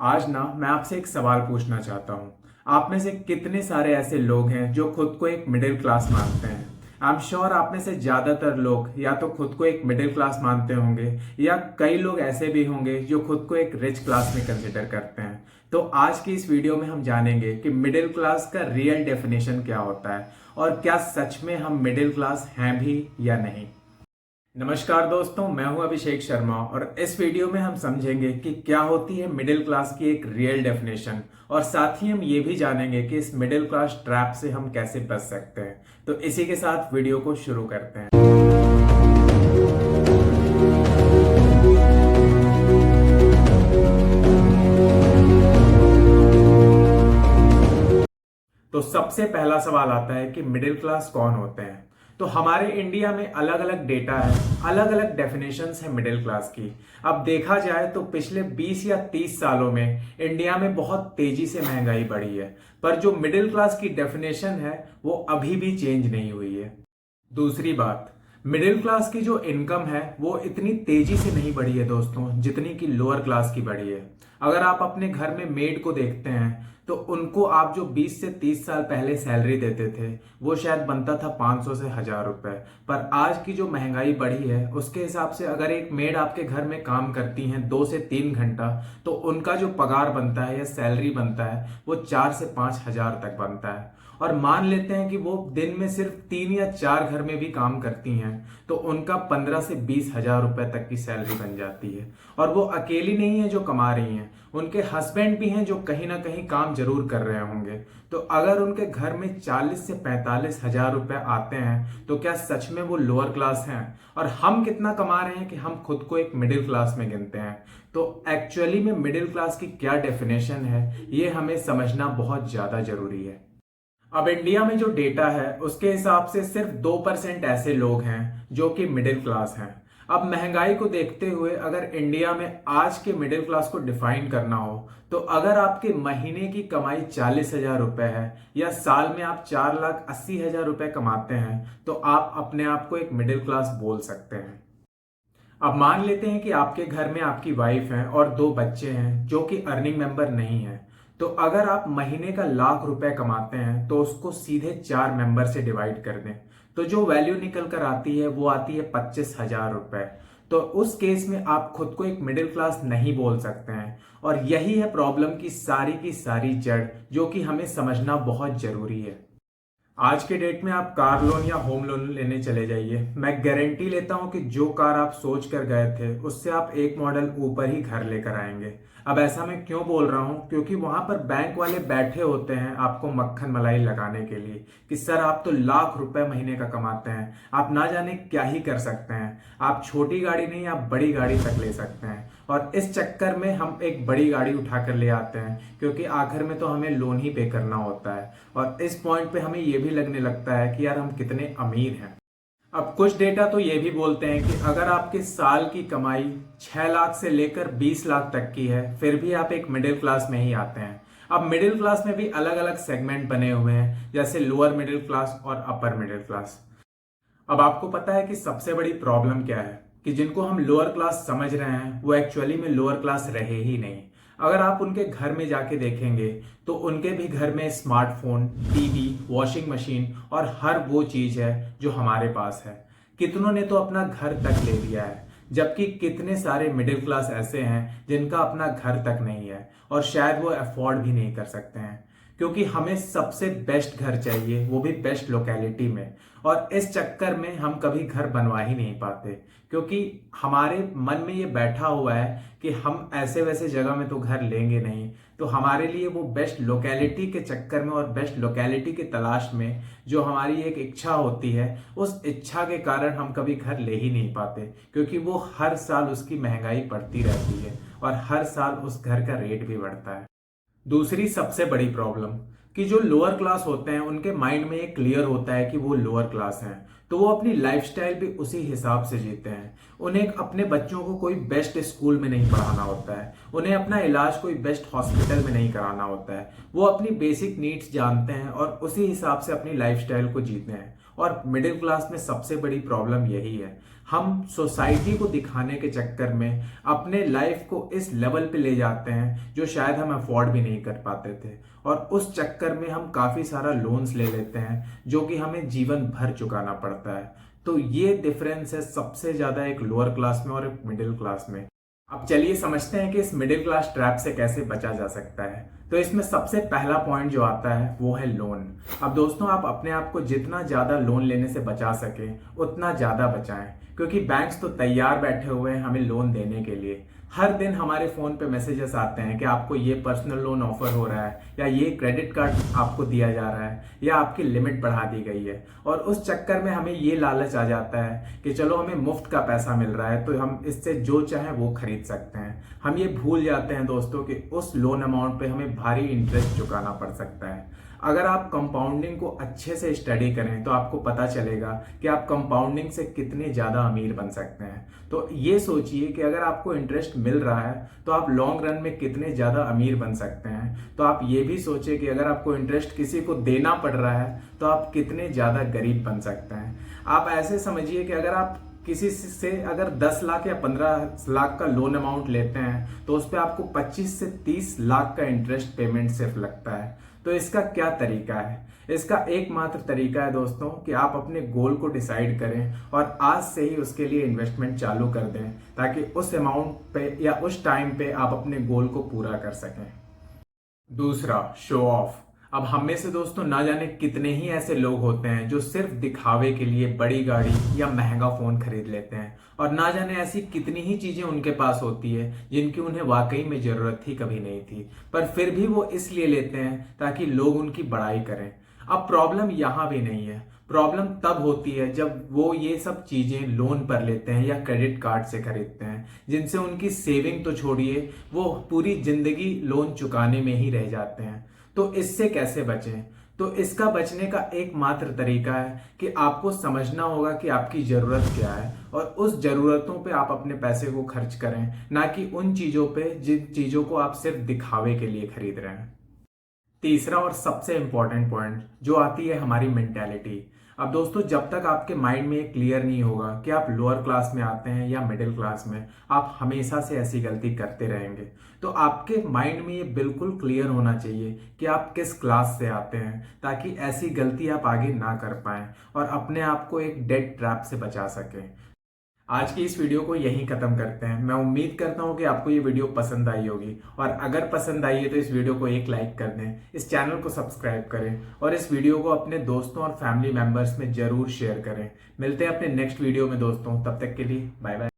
आज ना मैं आपसे एक सवाल पूछना चाहता हूँ। आप में से कितने सारे ऐसे लोग हैं जो खुद को एक मिडिल क्लास मानते हैं? आई एम श्योर आप में से ज्यादातर लोग या तो खुद को एक मिडिल क्लास मानते होंगे या कई लोग ऐसे भी होंगे जो खुद को एक रिच क्लास में कंसिडर करते हैं। तो आज की इस वीडियो में हम जानेंगे कि मिडिल क्लास का रियल डेफिनेशन क्या होता है और क्या सच में हम मिडिल क्लास हैं भी या नहीं। नमस्कार दोस्तों, मैं हूं अभिषेक शर्मा और इस वीडियो में हम समझेंगे कि क्या होती है मिडिल क्लास की एक रियल डेफिनेशन और साथ ही हम ये भी जानेंगे कि इस मिडिल क्लास ट्रैप से हम कैसे बच सकते हैं। तो इसी के साथ वीडियो को शुरू करते हैं। तो सबसे पहला सवाल आता है कि मिडिल क्लास कौन होते हैं। तो हमारे इंडिया में अलग अलग डेटा है, अलग अलग डेफिनेशंस है मिडिल क्लास की। अब देखा जाए तो पिछले 20 या 30 सालों में इंडिया में बहुत तेजी से महंगाई बढ़ी है, पर जो मिडिल क्लास की डेफिनेशन है वो अभी भी चेंज नहीं हुई है। दूसरी बात, मिडिल क्लास की जो इनकम है वो इतनी तेजी से नहीं बढ़ी है दोस्तों, जितनी की लोअर क्लास की बढ़ी है। अगर आप अपने घर में मेड को देखते हैं तो उनको आप जो 20 से 30 साल पहले सैलरी देते थे वो शायद बनता था 500 से 1000 रुपए। पर आज की जो महंगाई बढ़ी है उसके हिसाब से अगर एक मेड आपके घर में काम करती हैं 2 से 3 घंटा, तो उनका जो पगार बनता है या सैलरी बनता है वो 4 से 5 हजार तक बनता है। और मान लेते हैं कि वो दिन में सिर्फ 3 या 4 घर में भी काम करती हैं तो उनका 15 से 20 हजार रुपए तक की सैलरी बन जाती है। और वो अकेली नहीं है जो कमा रही हैं, उनके हस्बैंड भी हैं जो कहीं ना कहीं काम जरूर कर रहे होंगे। तो अगर उनके घर में 40 से 45 हजार रुपए आते हैं तो क्या सच में वो लोअर क्लास हैं? और हम कितना कमा रहे हैं कि हम खुद को एक मिडिल क्लास में गिनते हैं? तो एक्चुअली में मिडिल क्लास की क्या डेफिनेशन है ये हमें समझना बहुत ज्यादा जरूरी है। अब इंडिया में जो डेटा है उसके हिसाब से सिर्फ 2% ऐसे लोग हैं जो कि मिडिल क्लास हैं। अब महंगाई को देखते हुए अगर इंडिया में आज के मिडिल क्लास को डिफाइन करना हो तो अगर आपके महीने की कमाई 40 हजार रुपए है या साल में आप 4,80,000 रुपए कमाते हैं तो आप अपने आप को एक मिडिल क्लास बोल सकते हैं। अब मान लेते हैं कि आपके घर में आपकी वाइफ है और 2 बच्चे हैं जो कि अर्निंग मेंबर नहीं है। तो अगर आप महीने का ₹1,00,000 कमाते हैं तो उसको सीधे 4 मेंबर से डिवाइड कर दें तो जो वैल्यू निकल कर आती है वो आती है 25,000 रुपए। तो उस केस में आप खुद को एक मिडिल क्लास नहीं बोल सकते हैं। और यही है प्रॉब्लम की सारी जड़, जो कि हमें समझना बहुत जरूरी है। आज के डेट में आप कार लोन या होम लोन लेने चले जाइए, मैं गारंटी लेता हूं कि जो कार आप सोच कर गए थे उससे आप एक मॉडल ऊपर ही घर लेकर आएंगे। अब ऐसा मैं क्यों बोल रहा हूं, क्योंकि वहां पर बैंक वाले बैठे होते हैं आपको मक्खन मलाई लगाने के लिए कि सर आप तो ₹1,00,000 महीने का कमाते हैं, आप ना जाने क्या ही कर सकते हैं, आप छोटी गाड़ी नहीं आप बड़ी गाड़ी तक ले सकते हैं। और इस चक्कर में हम एक बड़ी गाड़ी उठा कर ले आते हैं क्योंकि आखिर में तो हमें लोन ही पे करना होता है। और इस पॉइंट पे हमें ये भी लगने लगता है कि यार हम कितने अमीर हैं। अब कुछ डेटा तो ये भी बोलते हैं कि अगर आपके साल की कमाई 6 लाख से लेकर 20 लाख तक की है फिर भी आप एक मिडिल क्लास में ही आते हैं। अब मिडिल क्लास में भी अलग अलग सेगमेंट बने हुए हैं, जैसे लोअर मिडिल क्लास और अपर मिडिल क्लास। अब आपको पता है कि सबसे बड़ी प्रॉब्लम क्या है, कि जिनको हम लोअर क्लास समझ रहे हैं वो एक्चुअली में लोअर क्लास रहे ही नहीं। अगर आप उनके घर में जाके देखेंगे तो उनके भी घर में स्मार्टफोन, टीवी, वॉशिंग मशीन और हर वो चीज है जो हमारे पास है। कितनों ने तो अपना घर तक ले लिया है, जबकि कितने सारे मिडिल क्लास ऐसे हैं जिनका अपना घर तक नहीं है और शायद वो अफोर्ड भी नहीं कर सकते हैं। क्योंकि हमें सबसे बेस्ट घर चाहिए, वो भी बेस्ट लोकेलिटी में। और इस चक्कर में हम कभी घर बनवा ही नहीं पाते क्योंकि हमारे मन में ये बैठा हुआ है कि हम ऐसे वैसे जगह में तो घर लेंगे नहीं। तो हमारे लिए वो बेस्ट लोकेलिटी के चक्कर में और बेस्ट लोकेलिटी की तलाश में जो हमारी एक इच्छा होती है, उस इच्छा के कारण हम कभी घर ले ही नहीं पाते क्योंकि वो हर साल उसकी महंगाई बढ़ती रहती है और हर साल उस घर का रेट भी बढ़ता है। दूसरी सबसे बड़ी प्रॉब्लम, कि जो लोअर क्लास होते हैं उनके माइंड में ये क्लियर होता है कि वो लोअर क्लास हैं, तो वो अपनी लाइफस्टाइल भी उसी हिसाब से जीते हैं। उन्हें अपने बच्चों को कोई बेस्ट स्कूल में नहीं पढ़ाना होता है, उन्हें अपना इलाज कोई बेस्ट हॉस्पिटल में नहीं कराना होता है। वो अपनी बेसिक नीड्स जानते हैं और उसी हिसाब से अपनी लाइफस्टाइल को जीते हैं। और मिडिल क्लास में सबसे बड़ी प्रॉब्लम यही है, हम सोसाइटी को दिखाने के चक्कर में अपने लाइफ को इस लेवल पे ले जाते हैं जो शायद हम अफोर्ड भी नहीं कर पाते थे, और उस चक्कर में हम काफ़ी सारा लोन्स ले लेते हैं जो कि हमें जीवन भर चुकाना पड़ता है। तो ये डिफरेंस है सबसे ज़्यादा एक लोअर क्लास में और एक मिडिल क्लास में। अब चलिए समझते हैं कि इस मिडिल क्लास ट्रैप से कैसे बचा जा सकता है। तो इसमें सबसे पहला पॉइंट जो आता है वो है लोन। अब दोस्तों, आप अपने आप को जितना ज़्यादा लोन लेने से बचा सके उतना ज़्यादा बचाएं, क्योंकि बैंक्स तो तैयार बैठे हुए हैं हमें लोन देने के लिए। हर दिन हमारे फ़ोन पे मैसेजेस आते हैं कि आपको ये पर्सनल लोन ऑफर हो रहा है, या ये क्रेडिट कार्ड आपको दिया जा रहा है, या आपकी लिमिट बढ़ा दी गई है। और उस चक्कर में हमें ये लालच आ जाता है कि चलो हमें मुफ्त का पैसा मिल रहा है तो हम इससे जो चाहें वो खरीद सकते हैं। हम ये भूल जाते हैं दोस्तों कि उस लोन अमाउंट पे हमें भारी इंटरेस्ट चुकाना पड़ सकता है। अगर आप कंपाउंडिंग को अच्छे से स्टडी करें तो आपको पता चलेगा कि आप कंपाउंडिंग से कितने ज़्यादा अमीर बन सकते हैं। तो ये सोचिए कि अगर आपको इंटरेस्ट मिल रहा है तो आप लॉन्ग रन में कितने ज़्यादा अमीर बन सकते हैं। तो आप ये भी सोचिए कि अगर आपको इंटरेस्ट किसी को देना पड़ रहा है तो आप कितने ज़्यादा गरीब बन सकते हैं। आप ऐसे समझिए कि अगर आप किसी से अगर 10 लाख या 15 लाख का लोन अमाउंट लेते हैं तो उस पर आपको 25 से 30 लाख का इंटरेस्ट पेमेंट सिर्फ लगता है। तो इसका क्या तरीका है? इसका एकमात्र तरीका है दोस्तों कि आप अपने गोल को डिसाइड करें और आज से ही उसके लिए इन्वेस्टमेंट चालू कर दें, ताकि उस अमाउंट पे या उस टाइम पे आप अपने गोल को पूरा कर सकें। दूसरा, शो ऑफ। अब हम में से दोस्तों ना जाने कितने ही ऐसे लोग होते हैं जो सिर्फ दिखावे के लिए बड़ी गाड़ी या महंगा फोन खरीद लेते हैं, और ना जाने ऐसी कितनी ही चीजें उनके पास होती है जिनकी उन्हें वाकई में जरूरत ही कभी नहीं थी, पर फिर भी वो इसलिए लेते हैं ताकि लोग उनकी बड़ाई करें। अब प्रॉब्लम यहाँ भी नहीं है, प्रॉब्लम तब होती है जब वो ये सब चीजें लोन पर लेते हैं या क्रेडिट कार्ड से खरीदते हैं, जिनसे उनकी सेविंग तो छोड़िए, वो पूरी जिंदगी लोन चुकाने में ही रह जाते हैं। तो इससे कैसे बचें? तो इसका बचने का एकमात्र तरीका है कि आपको समझना होगा कि आपकी जरूरत क्या है, और उस जरूरतों पे आप अपने पैसे को खर्च करें, ना कि उन चीजों पे जिन चीजों को आप सिर्फ दिखावे के लिए खरीद रहे हैं। तीसरा और सबसे इंपॉर्टेंट पॉइंट जो आती है हमारी मेंटेलिटी। अब दोस्तों, जब तक आपके माइंड में ये क्लियर नहीं होगा कि आप लोअर क्लास में आते हैं या मिडिल क्लास में, आप हमेशा से ऐसी गलती करते रहेंगे। तो आपके माइंड में ये बिल्कुल क्लियर होना चाहिए कि आप किस क्लास से आते हैं, ताकि ऐसी गलती आप आगे ना कर पाएं और अपने आप को एक डेट ट्रैप से बचा सकें। आज की इस वीडियो को यहीं खत्म करते हैं। मैं उम्मीद करता हूं कि आपको ये वीडियो पसंद आई होगी, और अगर पसंद आई है तो इस वीडियो को एक लाइक कर दें, इस चैनल को सब्सक्राइब करें, और इस वीडियो को अपने दोस्तों और फैमिली मेंबर्स में जरूर शेयर करें। मिलते हैं अपने नेक्स्ट वीडियो में दोस्तों, तब तक के लिए बाय बाय।